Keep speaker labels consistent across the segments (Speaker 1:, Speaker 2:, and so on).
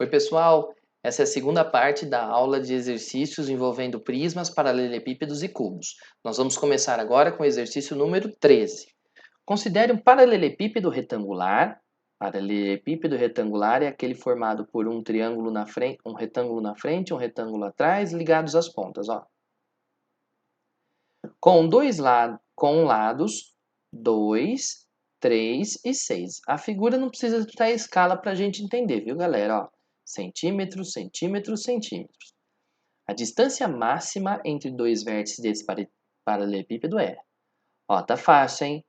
Speaker 1: Oi, pessoal! Essa é a segunda parte da aula de exercícios envolvendo prismas, paralelepípedos e cubos. Nós vamos começar agora com o exercício número 13. Considere um paralelepípedo retangular. Paralelepípedo retangular é aquele formado por um triângulo na frente, um retângulo na frente, um retângulo atrás, ligados às pontas, ó. Com lados 2, 3 e 6. A figura não precisa estar em escala para a gente entender, viu, galera? Ó, centímetros, centímetros, centímetros. A distância máxima entre dois vértices desse paralelepípedo é... Ó, tá fácil, hein?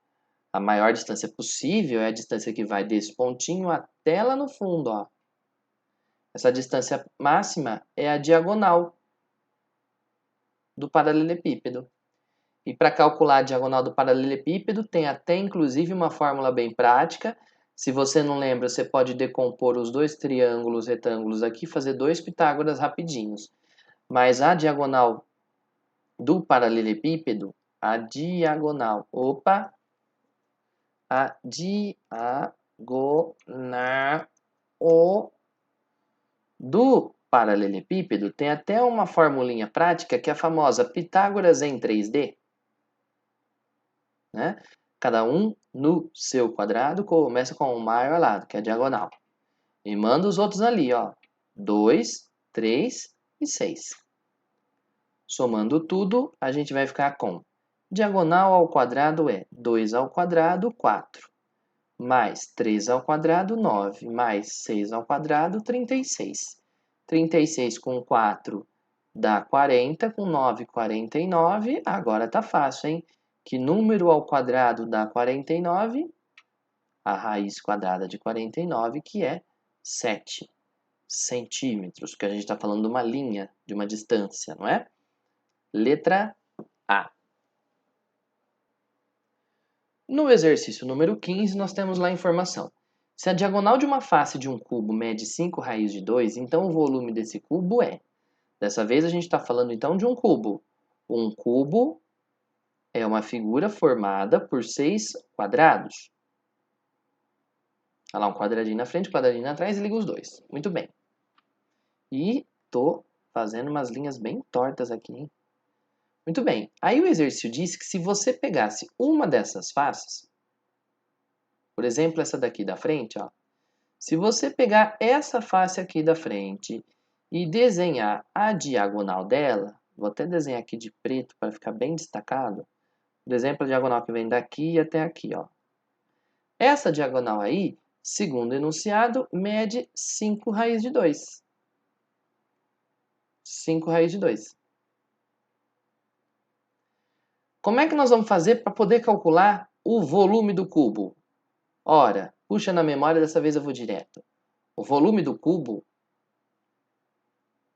Speaker 1: A maior distância possível é a distância que vai desse pontinho até lá no fundo, ó. Essa distância máxima é a diagonal do paralelepípedo. E para calcular a diagonal do paralelepípedo, tem até inclusive uma fórmula bem prática. Se você não lembra, você pode decompor os dois triângulos retângulos aqui e fazer dois Pitágoras rapidinhos. Mas a diagonal do paralelepípedo, a diagonal do paralelepípedo tem até uma formulinha prática que é a famosa Pitágoras em 3D. Né? Cada um no seu quadrado começa com o maior lado, que é a diagonal. E manda os outros ali, ó. 2, 3 e 6. Somando tudo, a gente vai ficar com diagonal ao quadrado é 2 ao quadrado, 4. Mais 3 ao quadrado, 9. Mais 6 ao quadrado, 36. 36 com 4 dá 40, com 9, 49. Agora tá fácil, hein? Que número ao quadrado dá 49? A raiz quadrada de 49, que é 7 centímetros, que a gente está falando de uma linha, de uma distância, não é? Letra A. No exercício número 15, nós temos lá a informação. Se a diagonal de uma face de um cubo mede 5 raiz de 2, então o volume desse cubo é... Dessa vez a gente está falando então de um cubo. Um cubo é uma figura formada por 6 quadrados. Olha lá, um quadradinho na frente, um quadradinho atrás e liga os dois. Muito bem. E tô fazendo umas linhas bem tortas aqui, hein? Muito bem. Aí o exercício disse que se você pegasse uma dessas faces, por exemplo, essa daqui da frente, ó. Se você pegar essa face aqui da frente e desenhar a diagonal dela, vou até desenhar aqui de preto para ficar bem destacado. Por exemplo, a diagonal que vem daqui até aqui, ó. Essa diagonal aí, segundo o enunciado, mede 5 raiz de 2. 5 raiz de 2. Como é que nós vamos fazer para poder calcular o volume do cubo? Ora, puxa na memória, dessa vez eu vou direto. O volume do cubo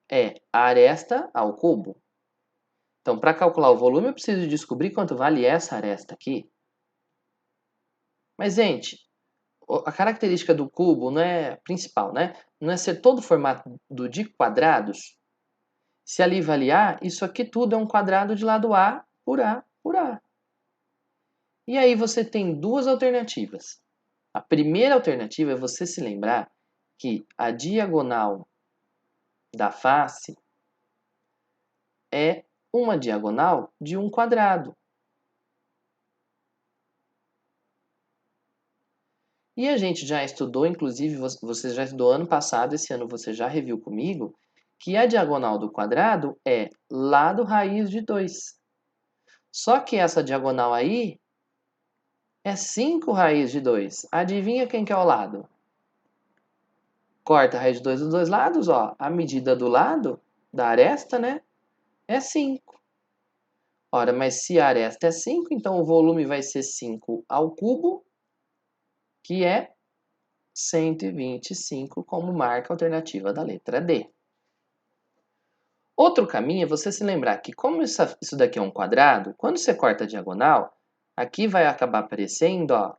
Speaker 1: é a aresta ao cubo. Então, para calcular o volume, eu preciso descobrir quanto vale essa aresta aqui. Mas, gente, a característica do cubo não é principal, né? Não é ser todo formado de quadrados. Se ali vale A, isso aqui tudo é um quadrado de lado A por A por A. E aí você tem duas alternativas. A primeira alternativa é você se lembrar que a diagonal da face é uma diagonal de um quadrado. E a gente já estudou, inclusive você já estudou ano passado, esse ano você já reviu comigo, que a diagonal do quadrado é lado raiz de 2. Só que essa diagonal aí é 5 raiz de 2. Adivinha quem que é o lado? Corta a raiz de 2 dos dois lados, ó. A medida do lado, da aresta, né? É 5. Ora, mas se a aresta é 5, então o volume vai ser 5 ao cubo, que é 125, como marca a alternativa da letra D. Outro caminho é você se lembrar que, como isso daqui é um quadrado, quando você corta a diagonal, aqui vai acabar aparecendo, ó.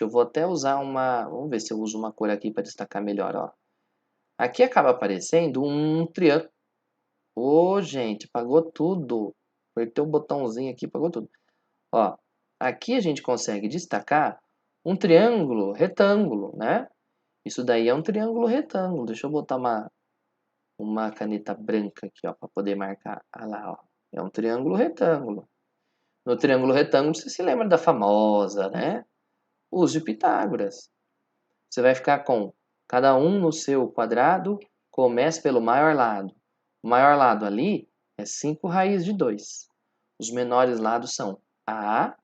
Speaker 1: Vou até usar uma... Vamos ver se eu uso uma cor aqui para destacar melhor, ó. Aqui acaba aparecendo um triângulo. Ô, gente, apagou tudo. Apertei o botãozinho aqui, apagou tudo. Ó, aqui a gente consegue destacar um triângulo retângulo, né? Isso daí é um triângulo retângulo. Deixa eu botar uma caneta branca aqui, ó, para poder marcar. Ah lá, ó. É um triângulo retângulo. No triângulo retângulo, você se lembra da famosa, né? Uso de Pitágoras. Você vai ficar com cada um no seu quadrado, comece pelo maior lado. O maior lado ali é 5 raiz de 2. Os menores lados são A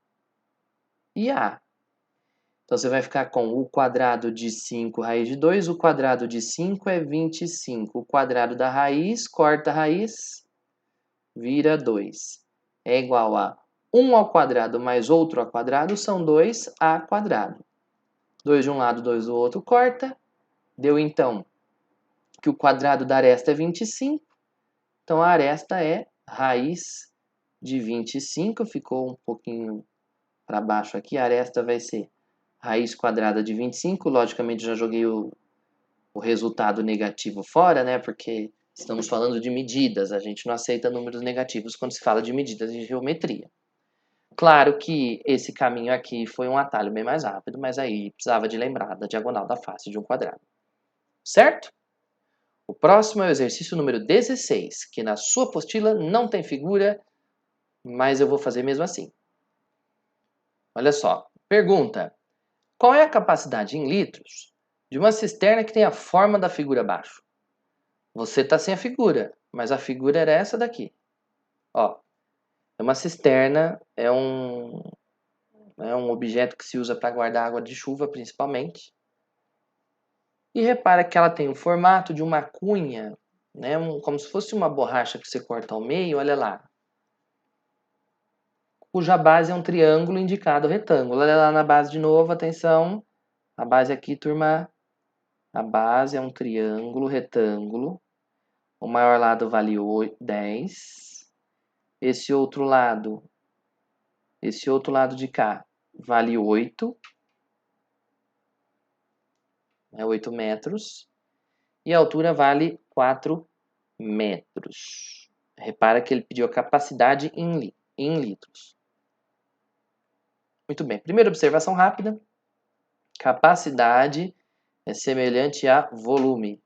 Speaker 1: e A. Então, você vai ficar com o quadrado de 5 raiz de 2. O quadrado de 5 é 25. O quadrado da raiz, corta a raiz, vira 2. É igual a 1 ao quadrado mais outro ao quadrado, são 2a quadrado. 2 de um lado, 2 do outro, corta. Deu, então, que o quadrado da aresta é 25. Então, a aresta é raiz de 25. Ficou um pouquinho para baixo aqui. A aresta vai ser raiz quadrada de 25. Logicamente, já joguei o resultado negativo fora, né? Porque estamos falando de medidas. A gente não aceita números negativos quando se fala de medidas de geometria. Claro que esse caminho aqui foi um atalho bem mais rápido, mas aí precisava de lembrar da diagonal da face de um quadrado. Certo? O próximo é o exercício número 16, que na sua apostila não tem figura, mas eu vou fazer mesmo assim. Olha só. Pergunta: qual é a capacidade em litros de uma cisterna que tem a forma da figura abaixo? Você está sem a figura, mas a figura era essa daqui. Ó, é uma cisterna, é um objeto que se usa para guardar água de chuva, principalmente. E repara que ela tem o formato de uma cunha, né? Como se fosse uma borracha que você corta ao meio, olha lá. Cuja base é um triângulo indicado retângulo. Olha lá na base de novo, atenção. A base aqui, turma, a base é um triângulo retângulo. O maior lado vale 10. Esse outro lado de cá vale 8. É 8 metros. E a altura vale 4 metros. Repara que ele pediu a capacidade em litros. Muito bem. Primeira observação rápida. Capacidade é semelhante a volume.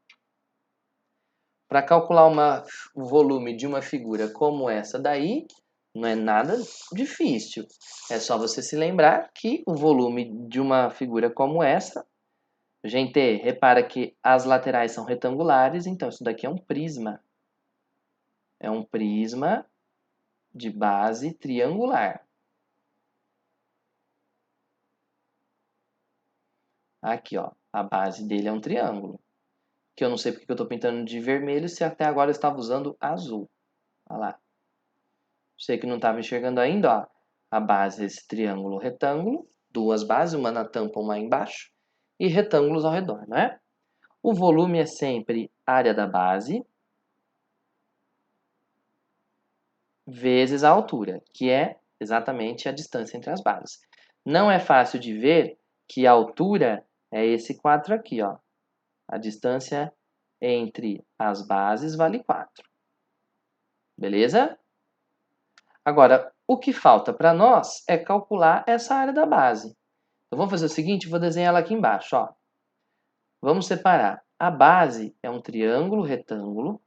Speaker 1: Para calcular o volume de uma figura como essa daí, não é nada difícil. É só você se lembrar que o volume de uma figura como essa, gente, repara que as laterais são retangulares, então isso daqui é um prisma. É um prisma de base triangular. Aqui, ó, a base dele é um triângulo. Que eu não sei porque eu estou pintando de vermelho se até agora eu estava usando azul. Olha lá. Você que não estava enxergando ainda, ó, a base é esse triângulo retângulo, duas bases, uma na tampa, uma embaixo, e retângulos ao redor, não é? O volume é sempre área da base vezes a altura, que é exatamente a distância entre as bases. Não é fácil de ver que a altura é esse 4 aqui, ó. A distância entre as bases vale 4. Beleza? Agora, o que falta para nós é calcular essa área da base. Então, vamos fazer o seguinte, vou desenhar ela aqui embaixo. Ó. Vamos separar. A base é um triângulo retângulo.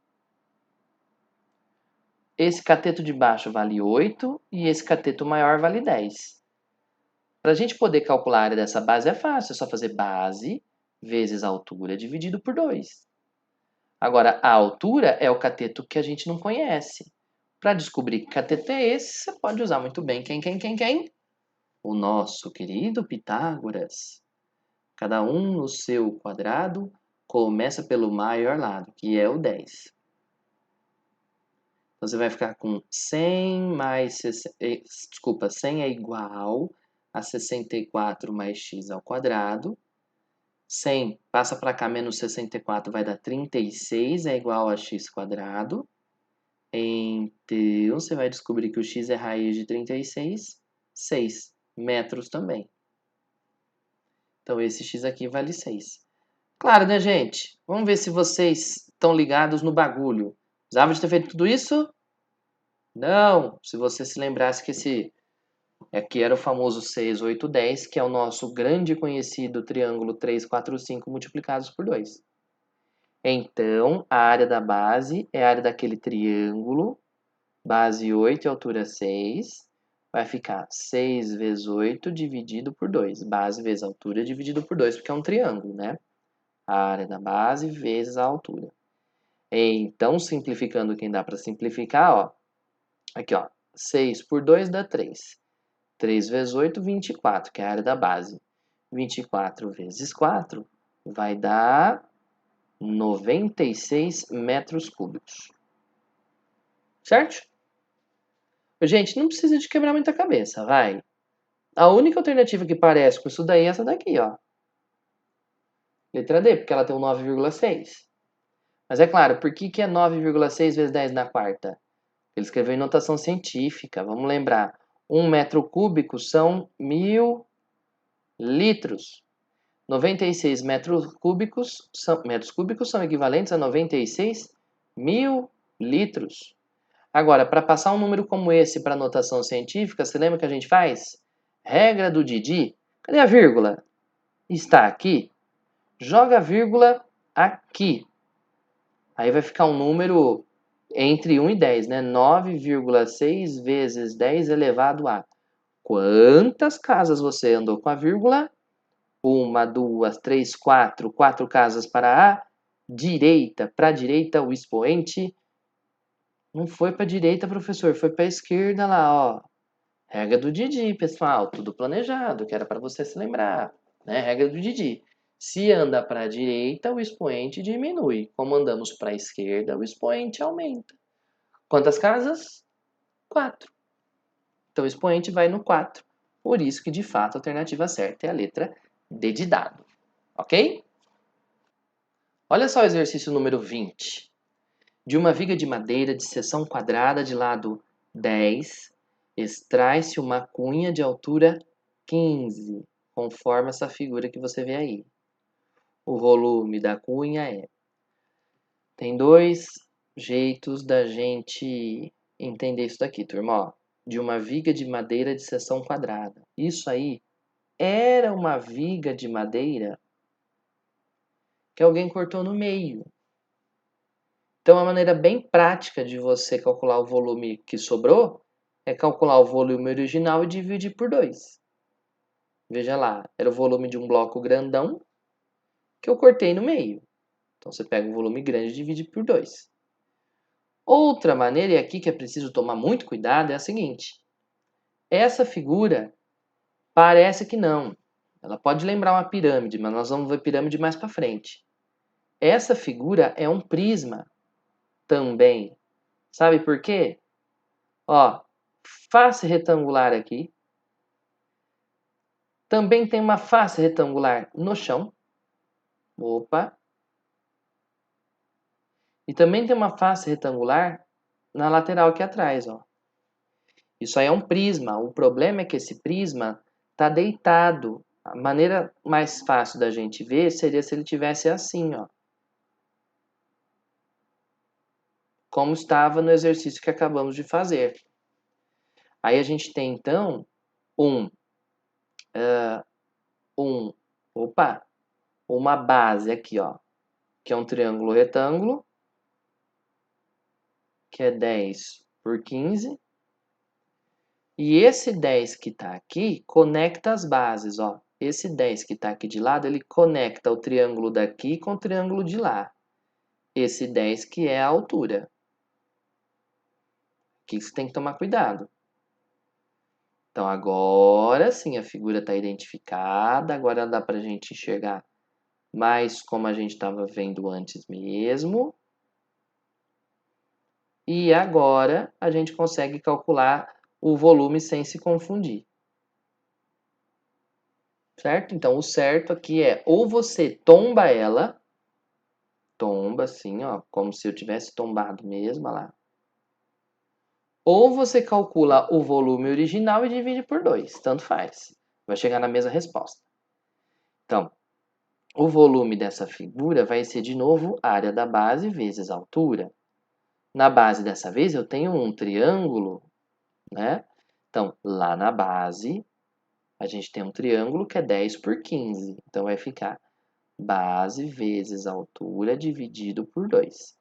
Speaker 1: Esse cateto de baixo vale 8 e esse cateto maior vale 10. Para a gente poder calcular a área dessa base é fácil, é só fazer base vezes a altura dividido por 2. Agora, a altura é o cateto que a gente não conhece. Para descobrir que cateto é esse, você pode usar muito bem quem? O nosso querido Pitágoras. Cada um no seu quadrado começa pelo maior lado, que é o 10. Então, você vai ficar com 100 mais... 100 é igual a 64 mais x ao quadrado. 100 passa para cá, menos 64 vai dar 36, é igual a x quadrado. Então, você vai descobrir que o x é raiz de 36, 6 metros também. Então, esse x aqui vale 6. Claro, né, gente? Vamos ver se vocês estão ligados no bagulho. Precisava de ter feito tudo isso? Não! Se você se lembrasse que esse Aqui era o famoso 6, 8, 10, que é o nosso grande conhecido triângulo 3, 4, 5 multiplicados por 2. Então, a área da base é a área daquele triângulo, base 8 e altura 6, vai ficar 6 vezes 8 dividido por 2. Base vezes altura dividido por 2, porque é um triângulo, né? A área da base vezes a altura. Então, simplificando quem dá para simplificar, ó. Aqui, ó. 6 por 2 dá 3. 3 vezes 8, 24, que é a área da base. 24 vezes 4 vai dar 96 metros cúbicos. Certo? Gente, não precisa de quebrar muita cabeça, vai. A única alternativa que parece com isso daí é essa daqui, ó. Letra D, porque ela tem um 9,6. Mas é claro, por que é 9,6 vezes 10 na quarta? Ele escreveu em notação científica. Vamos lembrar. 1 metro cúbico são 1000 litros. 96 metros cúbicos são equivalentes a 96 mil litros. Agora, para passar um número como esse para notação científica, você lembra que a gente faz? Regra do Didi. Cadê a vírgula? Está aqui. Joga a vírgula aqui. Aí vai ficar um número entre 1 e 10, né? 9,6 vezes 10 elevado a. Quantas casas você andou com a vírgula? 1, 2, 3, 4. 4 casas para a direita. Para a direita, o expoente não foi para a direita, professor. Foi para a esquerda lá, ó. Regra do Didi, pessoal. Tudo planejado, que era para você se lembrar. Né? Regra do Didi. Se anda para a direita, o expoente diminui. Como andamos para a esquerda, o expoente aumenta. Quantas casas? 4. Então, o expoente vai no 4. Por isso que, de fato, a alternativa certa é a letra D de dado. Ok? Olha só o exercício número 20. De uma viga de madeira de seção quadrada de lado 10, extrai-se uma cunha de altura 15, conforme essa figura que você vê aí. O volume da cunha é... Tem dois jeitos da gente entender isso daqui, turma. Ó, de uma viga de madeira de seção quadrada. Isso aí era uma viga de madeira que alguém cortou no meio. Então, a maneira bem prática de você calcular o volume que sobrou é calcular o volume original e dividir por 2. Veja lá, era o volume de um bloco grandão que eu cortei no meio. Então, você pega um volume grande e divide por 2. Outra maneira, e aqui que é preciso tomar muito cuidado, é a seguinte. Essa figura parece que não. Ela pode lembrar uma pirâmide, mas nós vamos ver pirâmide mais para frente. Essa figura é um prisma também. Sabe por quê? Ó, face retangular aqui. Também tem uma face retangular no chão. Opa. E também tem uma face retangular na lateral aqui atrás, ó. Isso aí é um prisma. O problema é que esse prisma está deitado. A maneira mais fácil da gente ver seria se ele tivesse assim, ó. Como estava no exercício que acabamos de fazer. Aí a gente tem, então, uma base aqui, ó, que é um triângulo retângulo, que é 10 por 15. E esse 10 que está aqui conecta as bases, ó. Esse 10 que está aqui de lado, ele conecta o triângulo daqui com o triângulo de lá. Esse 10 que é a altura. Aqui você tem que tomar cuidado. Então, agora sim a figura está identificada. Agora dá para a gente enxergar mais como a gente estava vendo antes mesmo. E agora a gente consegue calcular o volume sem se confundir. Certo? Então, o certo aqui é ou você tomba ela, tomba assim, ó, como se eu tivesse tombado mesmo, olha lá. Ou você calcula o volume original e divide por 2, tanto faz. Vai chegar na mesma resposta. Então, o volume dessa figura vai ser, de novo, a área da base vezes a altura. Na base dessa vez eu tenho um triângulo, né? Então, lá na base, a gente tem um triângulo que é 10 por 15. Então, vai ficar base vezes altura dividido por 2.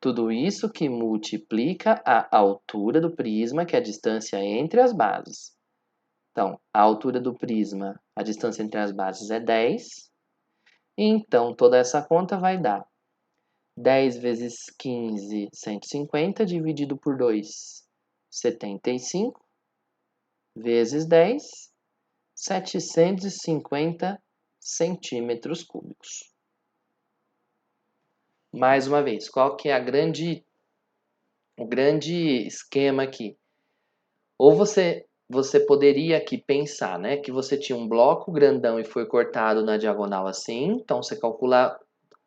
Speaker 1: Tudo isso que multiplica a altura do prisma, que é a distância entre as bases. Então, a altura do prisma, a distância entre as bases é 10. Então, toda essa conta vai dar 10 vezes 15, 150, dividido por 2, 75, vezes 10, 750 centímetros cúbicos. Mais uma vez, qual que é o grande esquema aqui? Ou você poderia aqui pensar, né, que você tinha um bloco grandão e foi cortado na diagonal assim, então você calcula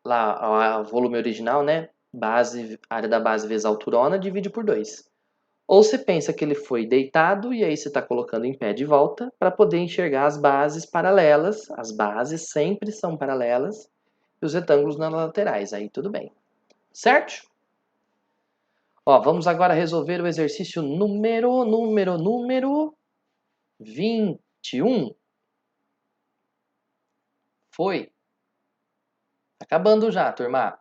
Speaker 1: lá o volume original, né, área da base vezes a alturona, divide por 2. Ou você pensa que ele foi deitado e aí você está colocando em pé de volta para poder enxergar as bases paralelas. As bases sempre são paralelas e os retângulos nas laterais. Aí tudo bem. Certo? Ó, vamos agora resolver o exercício número 21. Foi. Acabando já, turma.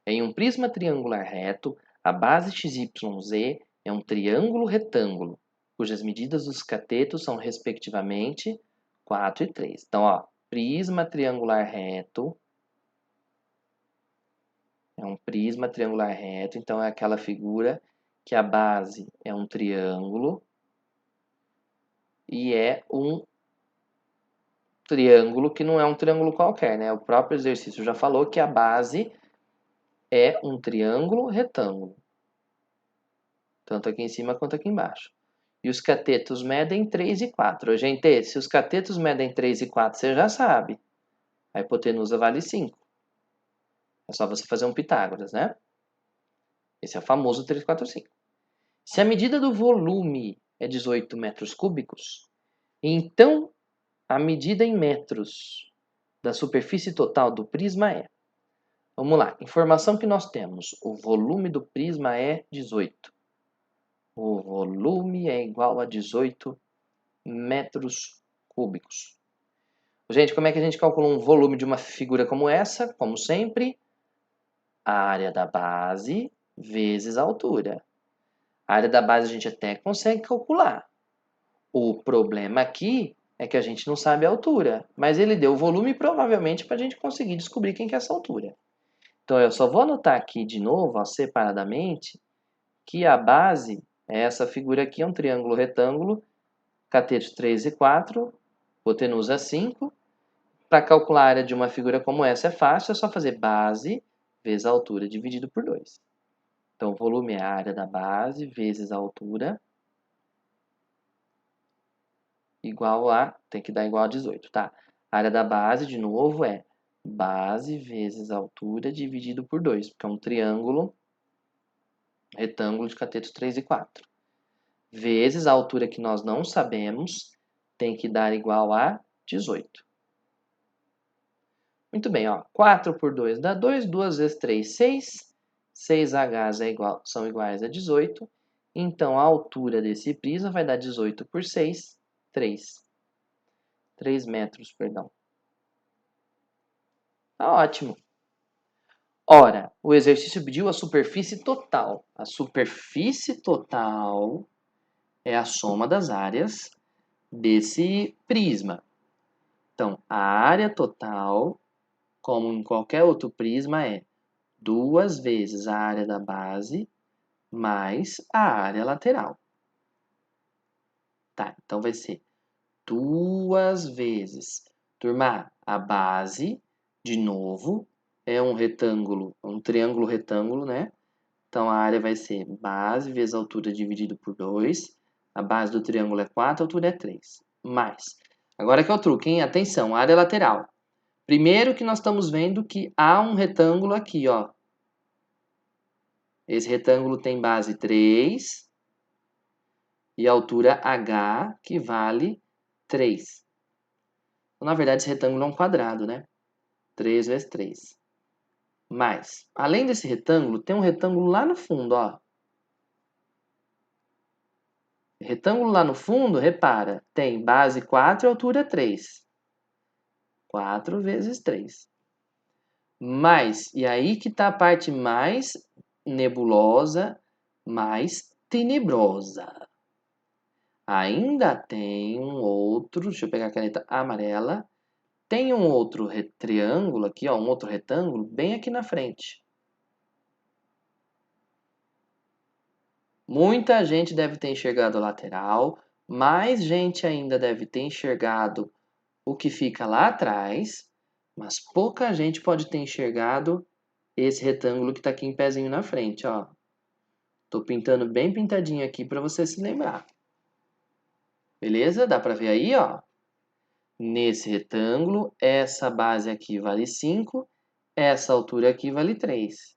Speaker 1: Em um prisma triangular reto, a base XYZ é um triângulo retângulo, cujas medidas dos catetos são respectivamente 4 e 3. Então, ó, prisma triangular reto é um prisma triangular reto, então é aquela figura que a base é um triângulo e é um triângulo que não é um triângulo qualquer, né? O próprio exercício já falou que a base é um triângulo retângulo, tanto aqui em cima quanto aqui embaixo. E os catetos medem 3 e 4. Gente, se os catetos medem 3 e 4, você já sabe. A hipotenusa vale 5. É só você fazer um Pitágoras, né? Esse é o famoso 3, 4, 5. Se a medida do volume é 18 metros cúbicos, então a medida em metros da superfície total do prisma é... Vamos lá, informação que nós temos. O volume do prisma é 18. O volume é igual a 18 metros cúbicos. Gente, como é que a gente calcula um volume de uma figura como essa? Como sempre, a área da base vezes a altura. A área da base a gente até consegue calcular. O problema aqui é que a gente não sabe a altura, mas ele deu o volume provavelmente para a gente conseguir descobrir quem que é essa altura. Então eu só vou anotar aqui de novo, ó, separadamente, que a base é essa figura aqui, é um triângulo retângulo, catetos 3 e 4, hipotenusa 5. Para calcular a área de uma figura como essa é fácil, é só fazer base vezes a altura dividido por 2. Então, o volume é a área da base vezes a altura, igual a, tem que dar igual a 18, tá? A área da base, de novo, é base vezes a altura dividido por 2, porque é um triângulo retângulo de catetos 3 e 4. Vezes a altura que nós não sabemos, tem que dar igual a 18. Muito bem, ó. 4 por 2 dá 2, 2 vezes 3, 6. 6Hs são iguais a 18. Então, a altura desse prisma vai dar 18 por 6, 3. 3 metros, perdão. Tá ótimo. Ora, o exercício pediu a superfície total. A superfície total é a soma das áreas desse prisma. Então, a área total, como em qualquer outro prisma, é 2 vezes a área da base mais a área lateral. Tá, então vai ser 2 vezes. Turma, a base, de novo, é um retângulo, um triângulo retângulo, né? Então a área vai ser base vezes a altura dividido por 2. A base do triângulo é 4, a altura é 3. Mais. Agora que é o truque, hein? Atenção, área lateral. Primeiro que nós estamos vendo que há um retângulo aqui, ó. Esse retângulo tem base 3 e altura H, que vale 3. Então, na verdade, esse retângulo é um quadrado, né? 3 vezes 3. Mas, além desse retângulo, tem um retângulo lá no fundo, ó. Retângulo lá no fundo, repara, tem base 4 e altura 3. 4 vezes 3. Mais, e aí que está a parte mais nebulosa, mais tenebrosa. Ainda tem um outro, deixa eu pegar a caneta amarela. Tem um outro triângulo aqui, ó, um outro retângulo bem aqui na frente. Muita gente deve ter enxergado a lateral, mais gente ainda deve ter enxergado o que fica lá atrás, mas pouca gente pode ter enxergado esse retângulo que está aqui em pezinho na frente, ó. Tô pintando bem pintadinho aqui para você se lembrar. Beleza? Dá para ver aí, ó. Nesse retângulo, essa base aqui vale 5, essa altura aqui vale 3.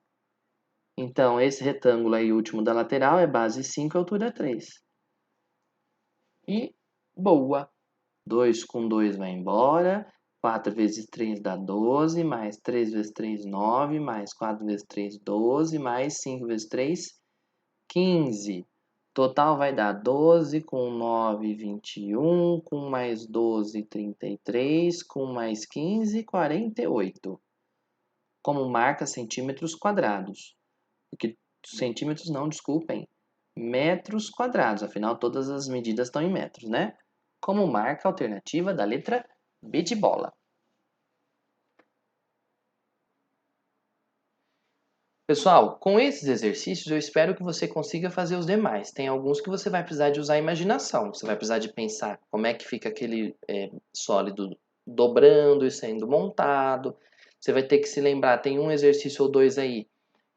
Speaker 1: Então, esse retângulo aí último da lateral é base 5, altura 3. E boa! 2 com 2 vai embora. 4 vezes 3 dá 12, mais 3 vezes 3, 9, mais 4 vezes 3, 12, mais 5 vezes 3, 15. Total vai dar 12 com 9, 21, com mais 12, 33, com mais 15, 48. Como marca centímetros quadrados. Porque centímetros não, desculpem, metros quadrados. Afinal, todas as medidas estão em metros, né? Como marca alternativa da letra B de bola. Pessoal, com esses exercícios eu espero que você consiga fazer os demais. Tem alguns que você vai precisar de usar a imaginação. Você vai precisar de pensar como é que fica aquele sólido dobrando e sendo montado. Você vai ter que se lembrar, tem um exercício ou dois aí,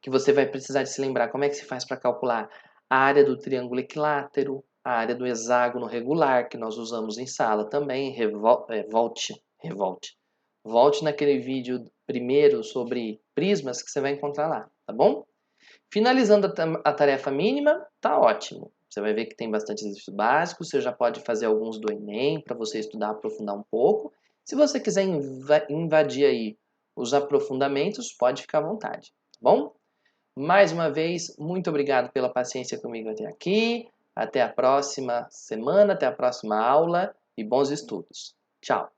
Speaker 1: que você vai precisar de se lembrar como é que se faz para calcular a área do triângulo equilátero, a área do hexágono regular, que nós usamos em sala também. Volte naquele vídeo primeiro sobre prismas que você vai encontrar lá, tá bom? Finalizando a tarefa mínima, tá ótimo. Você vai ver que tem bastante exercícios básicos, você já pode fazer alguns do Enem para você estudar, aprofundar um pouco. Se você quiser invadir aí os aprofundamentos, pode ficar à vontade, tá bom? Mais uma vez, muito obrigado pela paciência comigo até aqui. Até a próxima semana, até a próxima aula e bons estudos. Tchau!